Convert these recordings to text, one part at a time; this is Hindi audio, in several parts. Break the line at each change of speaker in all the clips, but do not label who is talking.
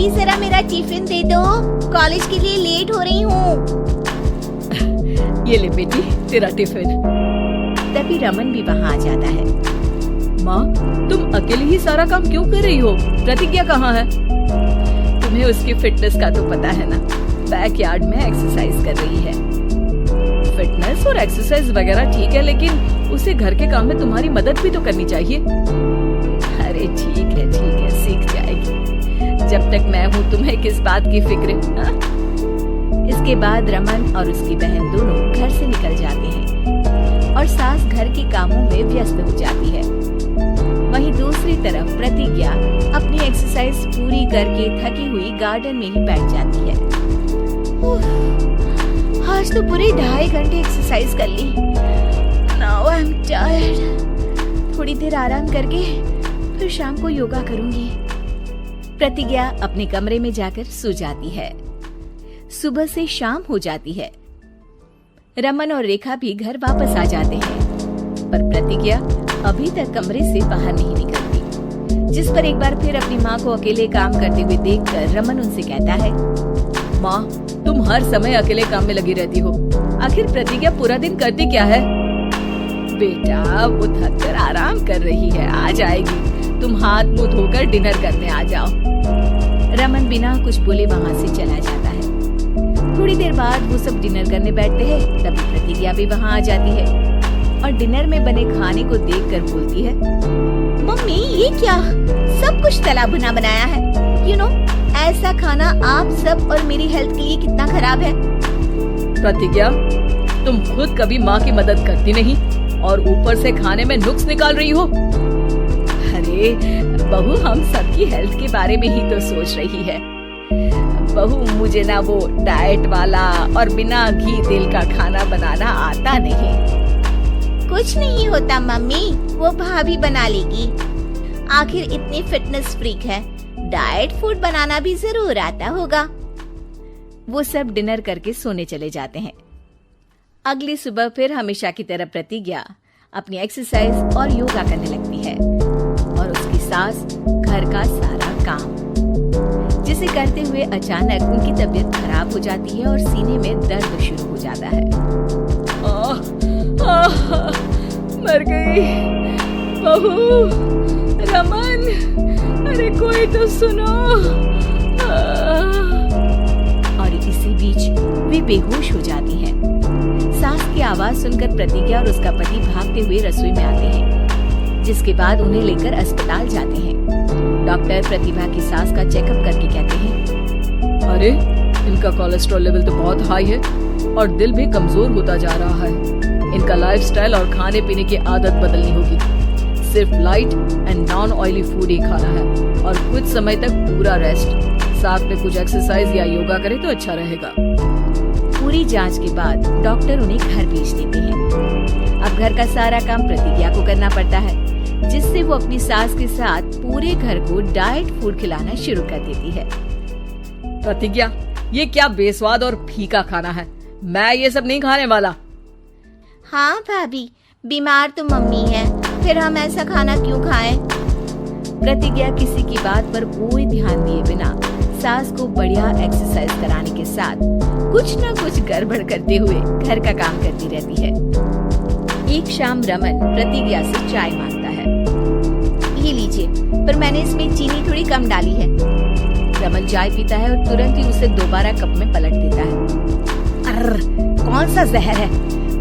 भाभी जरा मेरा टिफिन दे दो, कॉलेज के लिए लेट हो रही हूँ।
ये ले बेटी तेरा टिफिन।
तभी रमन भी वहाँ आ जाता है।
माँ, तुम अकेले ही सारा काम क्यों कर रही हो? प्रतिज्ञा कहाँ है? तुम्हें उसकी फिटनेस का तो पता है ना, बैकयार्ड में एक्सरसाइज कर रही है। फिटनेस और एक्सरसाइज वगैरह ठीक है, लेकिन उसे घर के काम में तुम्हारी मदद भी तो करनी चाहिए।
अरे ठीक है सीख जाएगी। जब तक मैं हूँ तुम्हें किस बात की फिक्र? हाँ? इसके बाद रमन और उसकी बहन दोनों घर से निकल जाते हैं और सास घर के कामों में व्यस्त हो जाती है। वहीं दूसरी तरफ प्रतिज्ञा अपनी एक्सरसाइज पूरी करके थकी हुई गार्डन में ही बैठ जाती है। आज तो पूरे 2.5 घंटे एक्सरसाइज कर ली। Now I am tired. थोड़ी देर आराम करके फिर शाम को योगा करूंगी। प्रतिज्ञा अपने कमरे में जाकर सो जाती है। सुबह से शाम हो जाती है। रमन और रेखा भी घर वापस आ जाते हैं, पर प्रतिज्ञा अभी तक कमरे से बाहर नहीं निकलती, जिस पर एक बार फिर अपनी माँ को अकेले काम करते हुए देखकर रमन उनसे कहता है,
माँ, तुम हर समय अकेले काम में लगी रहती हो। आखिर प्रतिज्ञा पूरा दिन करती क्या है?
बेटा वो थक कर आराम कर रही है, आ जाएगी। तुम हाथ मुंह धोकर डिनर करने आ जाओ। रमन बिना कुछ बोले वहाँ से चला जाता है। थोड़ी देर बाद वो सब डिनर करने बैठते हैं। तभी प्रतिज्ञा भी वहाँ आ जाती है और डिनर में बने खाने को देखकर बोलती है, मम्मी ये क्या, सब कुछ तला भुना बनाया है। यू नो, ऐसा खाना आप सब और मेरी हेल्थ के लिए कितना खराब है।
प्रतिज्ञा, तुम खुद कभी माँ की मदद करती नहीं और ऊपर से खाने में नुक्स निकाल रही हो।
अरे बहू, हम सबकी हेल्थ के बारे में ही तो सोच रही है। बहू, मुझे ना वो डाइट वाला और बिना घी तेल का खाना बनाना आता नहीं। कुछ नहीं होता मम्मी, वो भाभी बना लेगी। आखिर इतनी फिटनेस फ्रीक है, डाइट फूड बनाना भी जरूर आता होगा। वो सब डिनर करके सोने चले जाते हैं। अगली सुबह फिर हमेशा की तरह प्रतिज्ञा अपनी एक्सरसाइज और योगा करने लगती है और उसकी सास घर का सारा काम, जिसे करते हुए अचानक उनकी तबीयत खराब हो जाती है और सीने में दर्द शुरू हो जाता है।
मर गई बहू। रमन, अरे कोई तो सुनो।
और इसी बीच वे बेहोश हो जाती हैं। सास की आवाज सुनकर प्रतिज्ञा और उसका पति भागते हुए रसोई में आते हैं, जिसके बाद उन्हें लेकर अस्पताल जाते हैं। डॉक्टर प्रतिभा की सास का चेकअप करके कहते हैं,
अरे इनका कोलेस्ट्रॉल लेवल तो बहुत हाई है और दिल भी कमजोर होता जा रहा है। इनका लाइफस्टाइल और खाने पीने की आदत बदलनी होगी। सिर्फ light and non oily food ही खाना है और कुछ समय तक पूरा रेस्ट, साथ में कुछ एक्सरसाइज या योगा करे तो अच्छा रहेगा।
पूरी जांच के बाद डॉक्टर उन्हें घर भेज देते हैं। अब घर का सारा काम प्रतिज्ञा को करना पड़ता है, जिससे वो अपनी सास के साथ पूरे घर को डाइट फूड खिलाना शुरू कर देती है।
प्रतिज्ञा, ये क्या बेस्वाद और फीका खाना है, मैं ये सब नहीं खाने वाला।
हाँ भाभी, बीमार तो मम्मी है, फिर हम ऐसा खाना क्यों खाएं? प्रतिज्ञा किसी की बात पर कोई ध्यान दिए बिना सास को बढ़िया एक्सरसाइज कराने के साथ कुछ न कुछ गड़बड़ करते हुए घर का काम करती रहती है। एक शाम रमन प्रतिज्ञा से चाय मांगता है। ये लीजिए, पर मैंने इसमें चीनी थोड़ी कम डाली है। रमन चाय पीता है और तुरंत ही उसे दोबारा कप में पलट देता है। अर्र, कौन सा जहर है?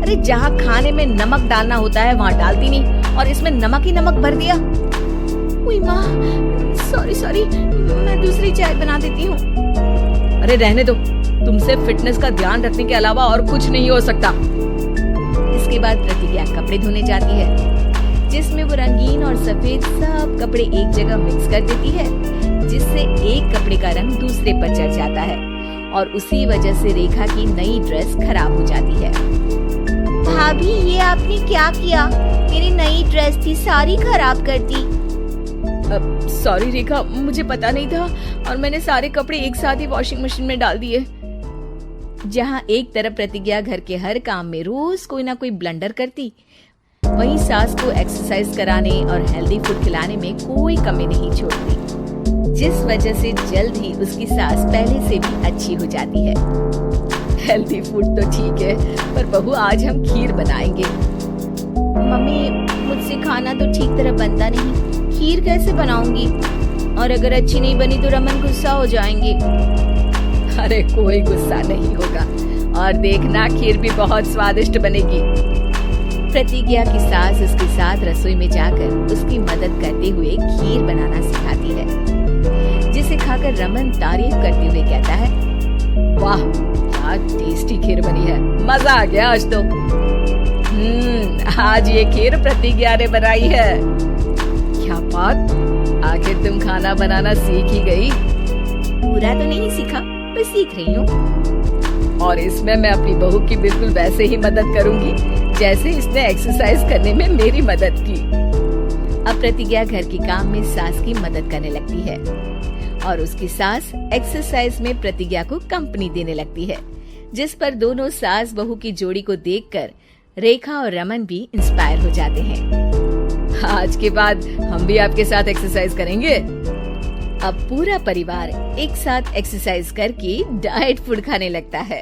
अरे जहाँ खाने में नमक डालना होता है वहाँ डालती नहीं और इसमें नमक ही नमक भर दिया। ओए माँ, सॉरी, मैं दूसरी चाय बना देती हूँ।
अरे रहने दो, तुमसे फिटनेस का ध्यान रखने के अलावा और कुछ नहीं हो सकता।
इसके बाद प्रतिज्ञा कपड़े धोने जाती है, जिसमें वो रंगीन और सफेद सब कपड़े एक जगह मिक्स कर देती है, जिससे एक कपड़े का रंग दूसरे पर चढ़ जाता है और उसी वजह से रेखा की नई ड्रेस खराब हो जाती है। भाभी, ये आपने क्या किया? मेरी नई ड्रेस थी, सारी खराब कर दी।
सॉरी रेखा, मुझे पता नहीं था और मैंने सारे कपड़े एक साथ ही वॉशिंग मशीन में डाल दिए।
जहाँ एक तरफ प्रतिज्ञा घर के हर काम में रोज कोई ना कोई ब्लंडर करती, वहीं सास को एक्सरसाइज कराने और हेल्दी फूड खिलाने में कोई कमी नहीं छोड़ती। जिस वजह से जल्द ही उसकी सास पहले से भी अच्छी हो जाती है।
हेल्दी फूड तो ठीक है, पर बहू आज हम खीर बनाएंगे।
मम्मी, मुझसे खाना तो ठीक तरह बनता नहीं, खीर कैसे बनाऊंगी? और अगर अच्छी नहीं बनी तो रमन गुस्सा हो जाएंगे।
अरे कोई गुस्सा नहीं होगा, और देखना खीर भी बहुत स्वादिष्ट बनेगी।
प्रतिज्ञा की सास उसके साथ रसोई में जाकर उसकी मदद करते हुए खीर बनाना सिखाती है, जिसे खाकर रमन तारीफ करते हुए कहता है,
वाह क्या टेस्टी खीर बनी है, मजा आ गया आज तो। आज ये खीर प्रतिज्ञा ने बनाई है। क्या बात, आखिर तुम खाना बनाना सीख ही गई?
पूरा तो नहीं सीखा, पर सीख रही हूँ।
और इसमें मैं अपनी बहू की बिल्कुल वैसे ही मदद करूंगी जैसे इसने एक्सरसाइज करने में मेरी मदद की।
अब प्रतिज्ञा घर के काम में सास की मदद करने लगती है और उसकी सास एक्सरसाइज में प्रतिज्ञा को कंपनी देने लगती है, जिस पर दोनों सास बहू की जोड़ी को देखकर रेखा और रमन भी इंस्पायर हो जाते हैं।
आज के बाद हम भी आपके साथ एक्सरसाइज करेंगे।
अब पूरा परिवार एक साथ एक्सरसाइज करके डाइट फूड खाने लगता है।